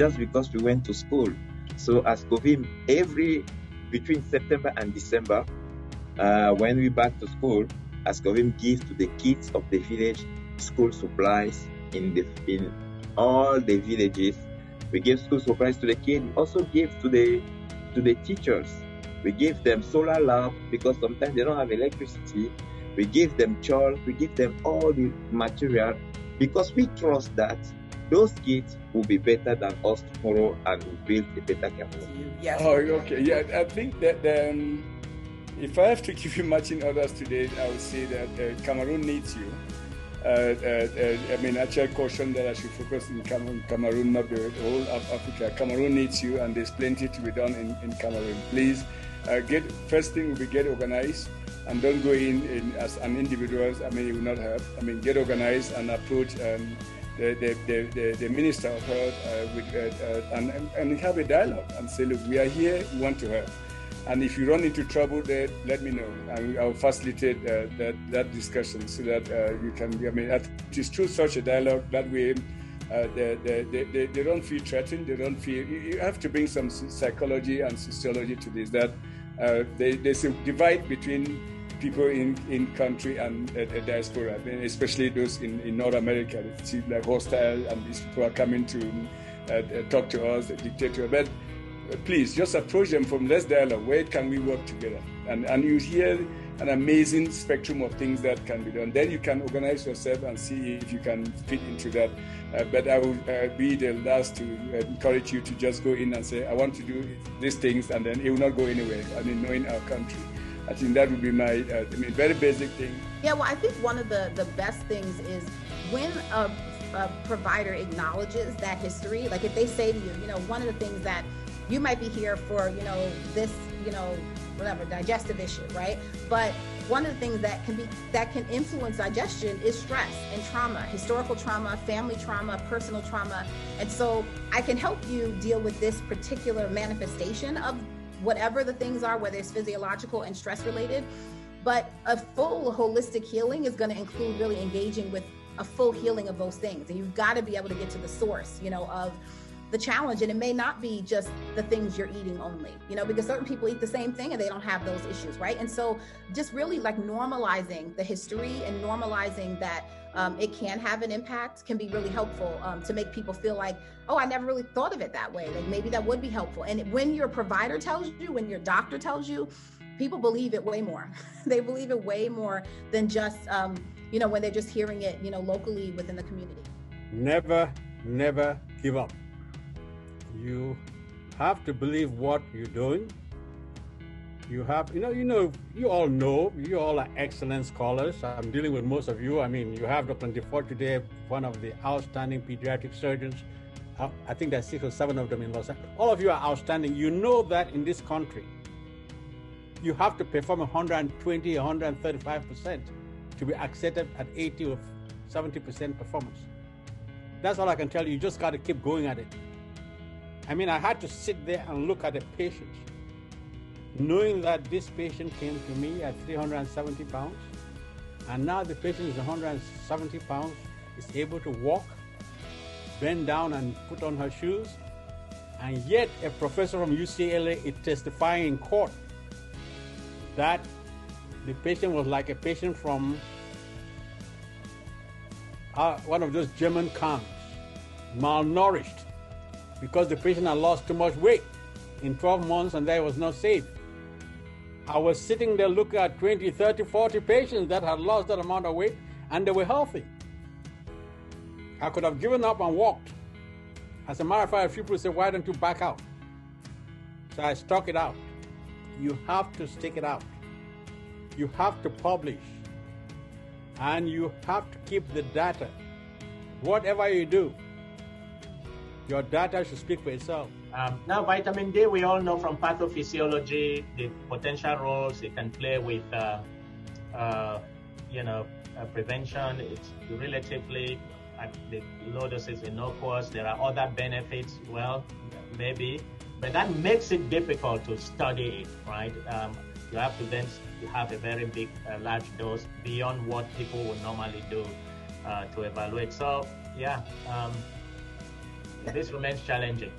just because we went to school. So as Govim, between September and December, when we back to school, as Govim gives to the kids of the village school supplies in all the villages. We give school supplies to the kids. We also give to the teachers. We give them solar lamp because sometimes they don't have electricity. We give them chalk. We give them all the material because we trust that those kids will be better than us tomorrow and will build a better Cameroon. Yes. Oh, okay. Yeah, I think that if I have to give you marching orders today, I would say that Cameroon needs you. I mean, actually caution that I should focus in Cameroon, not the whole of Africa. Cameroon needs you, and there's plenty to be done in Cameroon. Please, first thing will be get organized, and don't go in as an individual. I mean, it will not help. I mean, get organized and approach the Minister of Health and have a dialogue and say, look, we are here, we want to help. And if you run into trouble there, let me know. And I'll facilitate that discussion so that you can, I mean, it is through such a dialogue, that way they don't feel threatened, they don't feel, you have to bring some psychology and sociology to this, that there's a divide between people in country and diaspora, especially those in North America. They seem like hostile, and these people are coming to talk to us, dictate to us. But please, just approach them from this dialogue. Where can we work together? And you hear an amazing spectrum of things that can be done. Then you can organize yourself and see if you can fit into that. But I will be the last to encourage you to just go in and say, I want to do these things, and then it will not go anywhere. I mean, knowing our country. I think that would be my very basic thing. Yeah, well, I think one of the best things is when a provider acknowledges that history, like if they say to you, one of the things that you might be here for, this, whatever, digestive issue, right? But one of the things that can influence digestion is stress and trauma, historical trauma, family trauma, personal trauma. And so I can help you deal with this particular manifestation of whatever the things are, whether it's physiological and stress related. But a full holistic healing is going to include really engaging with a full healing of those things. And you've got to be able to get to the source, of the challenge. And it may not be just the things you're eating only, because certain people eat the same thing and they don't have those issues, right? And so just really like normalizing the history and normalizing that it can have an impact can be really helpful to make people feel like, oh, I never really thought of it that way. Like maybe that would be helpful. And when your provider tells you, when your doctor tells you, people believe it way more. They believe it way more than just, when they're just hearing it, locally within the community. Never give up. You have to believe what you're doing. You have, you all know, you all are excellent scholars. I'm dealing with most of you. I mean, you have Dr. Ndefort today, one of the outstanding pediatric surgeons. I think there's 6 or 7 of them in Los Angeles. All of you are outstanding. You know that in this country, you have to perform 120, 135% to be accepted at 80 or 70% performance. That's all I can tell you. You just got to keep going at it. I mean, I had to sit there and look at the patient, knowing that this patient came to me at 370 pounds, and now the patient is 170 pounds, is able to walk, bend down and put on her shoes, and yet a professor from UCLA is testifying in court that the patient was like a patient from one of those German camps, malnourished, because the patient had lost too much weight in 12 months and that was not safe. I was sitting there looking at 20, 30, 40 patients that had lost that amount of weight and they were healthy. I could have given up and walked. As a matter of fact, a few people said, why don't you back out? So I stuck it out. You have to stick it out. You have to publish. And you have to keep the data. Whatever you do, your data should speak for itself. Now, vitamin D, we all know from pathophysiology the potential roles it can play with, prevention. It's relatively, at the low doses, innocuous. There are other benefits, well, maybe, but that makes it difficult to study it, right? You have to then have a very big, large dose beyond what people would normally do to evaluate. So, yeah. this remains challenging.